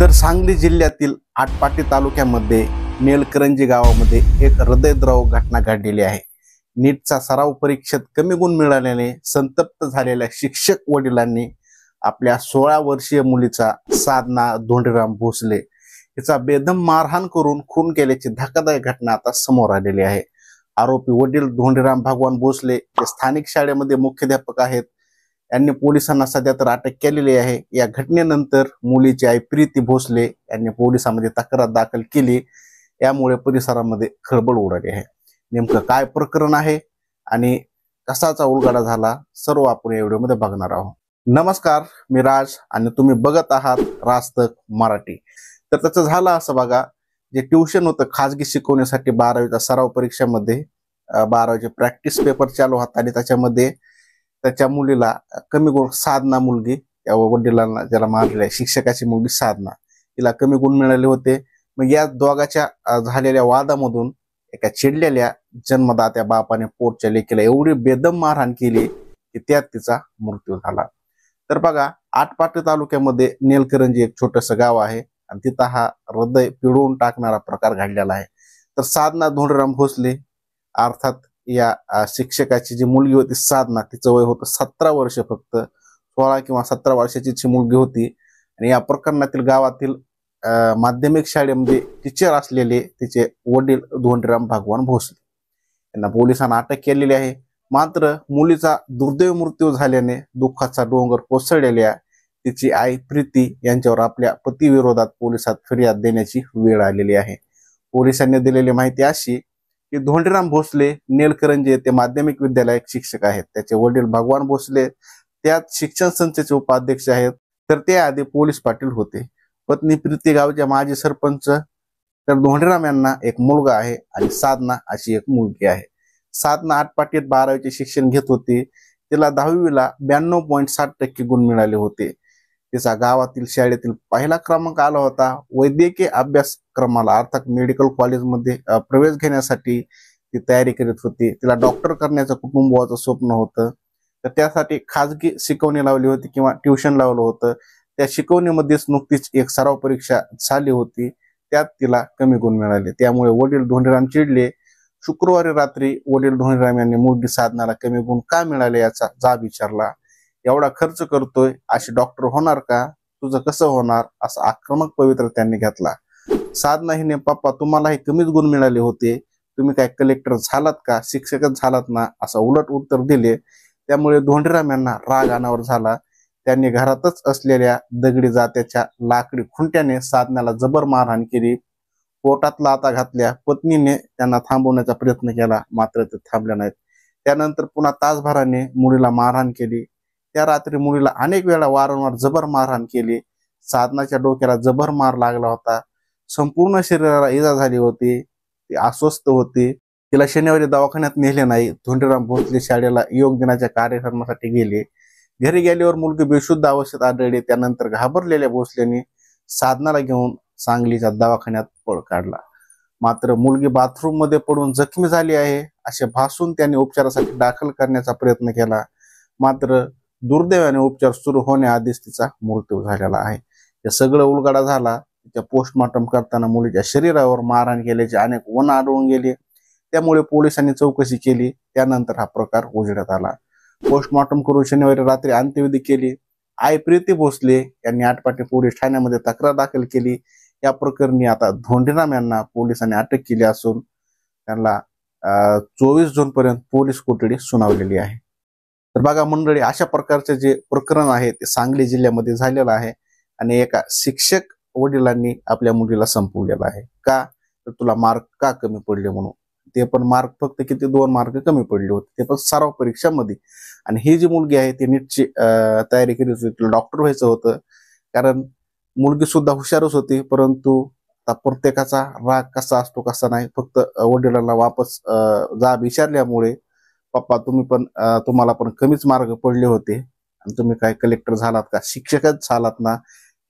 तर सांगली जिल्ह्यातील आटपाडी तालुक्यामध्ये नेलकरंजी गावामध्ये एक हृदयद्रावक घटना घडलेली आहे। नीटचा सराव परीक्षेत कमी गुण मिळाल्याने संतप्त झालेल्या शिक्षक वडिलांनी आपल्या 16 वर्षीय मुलीचा साधना धोंडीराम भोसले हिचा बेदम मारहाण करून खून केल्याची धक्कादायक घटना आता समोर आलेली आहे। आरोपी वडील धोंडीराम भगवान भोसले जे स्थानिक शाळेमध्ये मुख्याध्यापक आहेत, यांनी पोलिसांना सध्या तर अटक केलेली आहे। या घटनेनंतर मुलीची आई प्रीती भोसले यांनी पोलिसांमध्ये तक्रार दाखल केली। यामुळे परिसरामध्ये खळबळ उडाली आहे। नेमकं काय प्रकरण आहे आणि कसाचा उलगडा झाला सर्व आपण या व्हिडिओमध्ये बघणार आहोत। नमस्कार, मी राज आणि तुम्ही बघत आहात राजतक मराठी। तर त्याचं झालं असं बघा, जे ट्युशन होतं खाजगी शिकवण्यासाठी 12वीच्या सराव परीक्षेमध्ये 12वीचे प्रॅक्टिस पेपर चालू होता आणि त्याच्यामध्ये त्याच्या मुलीला कमी गुण, साधना मुलगी या वडिलांना ज्याला मारले शिक्षकाची मुलगी साधना, तिला कमी गुण मिळाले होते। मग या दोघांच्या झालेल्या वादामधून एका चिडलेल्या जन्मदात्या बापाने पोटच्या लेकीला एवढी बेदम मारहाण केली की त्यात तिचा मृत्यू झाला। तर बघा, आटपाडी तालुक्यामध्ये नेलकरंजी एक छोटंसं गाव आहे आणि तिथं हा हृदय पिळवून टाकणारा प्रकार घडलेला आहे। तर साधना धोंडीराम भोसले अर्थात या शिक्षकाची जी मुलगी होती साधना, तिचं वय होतं 17 वर्ष, फक्त 16 किंवा 17 वर्षाची मुलगी होती। आणि या प्रकरणातील गावातील माध्यमिक शाळेमध्ये टीचर असलेले तिचे वडील धोंडीराम भगवान भोसले यांना पोलिसांना अटक केलेली आहे। मात्र मुलीचा दुर्दैवी मृत्यू झाल्याने दुःखाचा डोंगर कोसळलेल्या तिची आई प्रीती यांच्यावर आपल्या पतीविरोधात पोलिसात फिर्याद देण्याची वेळ आलेली आहे। पोलिसांनी दिलेली माहिती अशी की धोंडीराम भोसले नेलकरंजी येथे माध्यमिक विद्यालयात शिक्षक आहेत। त्याचे वडील भगवान भोसले त्यात शिक्षण संस्थेचे उपाध्यक्ष आहेत, तर ते आधी पोलीस पाटील होते। पत्नी प्रीती गावच्या माजी सरपंच। तर धोंडीराम यांना एक मुलगा आहे आणि साधना अशी एक मुलगी आहे। साधना आटपाडीत 12वीचे शिक्षण घेत होती। तिला 10वीला 92.7% गुण मिळाले होते। तिचा गावातील शाळेतील पहिला क्रमांक आला होता। वैद्यकीय अभ्यासक्रमाला अर्थात मेडिकल कॉलेजमध्ये प्रवेश घेण्यासाठी ती तयारी करीत होती। तिला डॉक्टर करण्याचं कुटुंबाचं स्वप्न होतं, तर त्यासाठी खाजगी शिकवणी लावली होती किंवा ट्युशन लावलं होतं। त्या शिकवणीमध्येच नुकतीच एक सराव परीक्षा झाली होती, त्यात तिला कमी गुण मिळाले। त्यामुळे वडील धोंडीराम चिडले। शुक्रवारी रात्री वडील धोंडीराम यांनी मुलगी साधनाला कमी गुण का मिळाले याचा जाब विचारला। एवढा खर्च करतोय, अशी डॉक्टर होणार का, तुझं कसं होणार, असा आक्रमक पवित्र त्यांनी घेतला। साधना हिने, पप्पा तुम्हालाही कमीच गुण मिळाले होते, तुम्ही काय कलेक्टर झालात का, शिक्षकच झालात ना, असं उलट उत्तर दिले। त्यामुळे धोंडीराम यांना राग अनावर झाला। त्यांनी घरातच असलेल्या दगडी जात्याच्या लाकडी खुंट्याने साधनाला जबर मारहाण केली। पोटात लाथा घातल्या। पत्नीने त्यांना थांबवण्याचा प्रयत्न केला, मात्र ते थांबले नाहीत। त्यानंतर पुन्हा तासभराने मुलीला मारहाण केली। त्या रात्री मुलीला अनेक वेळा वारंवार जबर मारहाण केली। साधनाच्या डोक्याला जबर मार लागला होता। संपूर्ण शरीराला इजा झाली होती। ती अस्वस्थ होती। तिला शनिवारी दवाखान्यात नेले नाही। धोंडीराम भोसले शाळेला योग दिनाच्या कार्यक्रमासाठी गेले। घरी गेल्यावर मुलगी बेशुद्ध अवस्थेत आढळली। त्यानंतर घाबरलेल्या भोसलेंनी साधनाला घेऊन सांगलीच्या दवाखान्यात पळ काढला। मात्र मुलगी बाथरूम मध्ये पडून जखमी झाली आहे असे भासून त्यांनी उपचारासाठी दाखल करण्याचा प्रयत्न केला। मात्र दुर्दैवाने उपचार सुरू होण्याआधीच तिचा मृत्यू झालेला आहे। हे सगळं उलगडा झाला तिच्या पोस्टमॉर्टम करताना मुलीच्या शरीरावर मारहाण केल्याचे अनेक वण आढळून गेले। त्यामुळे पोलिसांनी चौकशी केली। त्यानंतर हा प्रकार उजेडात आला। पोस्टमॉर्टम करून शनिवारी रात्री अंत्यविधी केली। आई प्रीती भोसले यांनी आटपाडी पोलीस ठाण्यामध्ये तक्रार दाखल केली। या प्रकरणी आता धोंडीराम यांना पोलिसांनी अटक केली असून त्यांना 24 जून पर्यंत पोलीस कोठडी सुनावलेली आहे। तर बघा मंडळी, अशा प्रकारचे जे प्रकरण आहे ते सांगली जिल्ह्यामध्ये झालेलं आहे आणि एका शिक्षक वडिलांनी आपल्या मुलीला संपवलेलं आहे। का तर तुला मार्क का कमी पडले म्हणून। ते पण मार्क फक्त किती 2 मार्क कमी पडले होते, ते पण सराव परीक्षामध्ये। आणि ही जी मुलगी आहे ती नीटची तयारी करीत होती, तिला डॉक्टर व्हायचं होतं। कारण मुलगी सुद्धा हुशारच होती, परंतु प्रत्येकाचा राग कसा असतो कसा नाही, फक्त वडिलांना वापस जाब विचारल्यामुळे पप्पा तुम्हाला पण कमीच मार्क पडले होते आणि तुम्ही काय कलेक्टर झालात का, शिक्षकच झालात ना,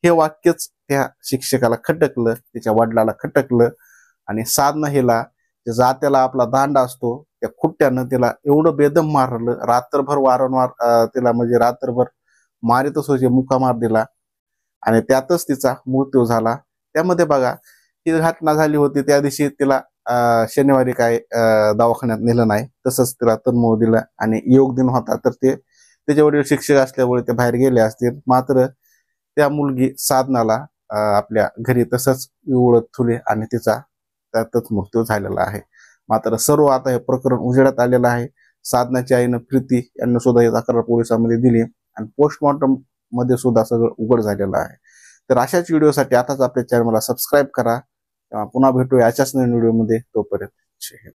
हे वाक्यच त्या शिक्षकाला खटकलं, तिच्या वडिलाला खटकलं। आणि साधना हिला जात्याला आपला दांडा असतो त्या खुट्ट्यानं तिला एवढं बेदम मारलं, रात्रभर वारंवार तिला म्हणजे रात्रभर मारितच होते, मुका मार दिला। आणि त्यातच तिचा मृत्यू झाला. त्यामध्ये बघा ही घटना झाली होती त्या दिवशी तिला शनिवारी काय दवाखान्यात नेलं नाही, तसंच तिला तन्मूळ दिलं आणि योग दिन होता तर ते त्याचे वडील शिक्षक असल्यामुळे ते बाहेर गेले असतील. मात्र त्या मुलगी साधनाला आपल्या घरी तसंच उडत ठेवली आणि तिचा त्यातच मृत्यू झालेला आहे. मात्र सर्व आता हे प्रकरण उजेडात आलेलं आहे. साधनाच्या आईनं प्रीती यांनी सुद्धा ही तक्रार पोलिसांमध्ये दिली आणि पोस्टमॉर्टम मध्ये सुद्धा सगळं उघड झालेलं आहे. तर अशाच व्हिडिओसाठी आताच आपल्या चॅनलला सबस्क्राईब करा. पुन्हा भेटूया अशाच नवीन व्हिडिओमध्ये. तोपर्यंत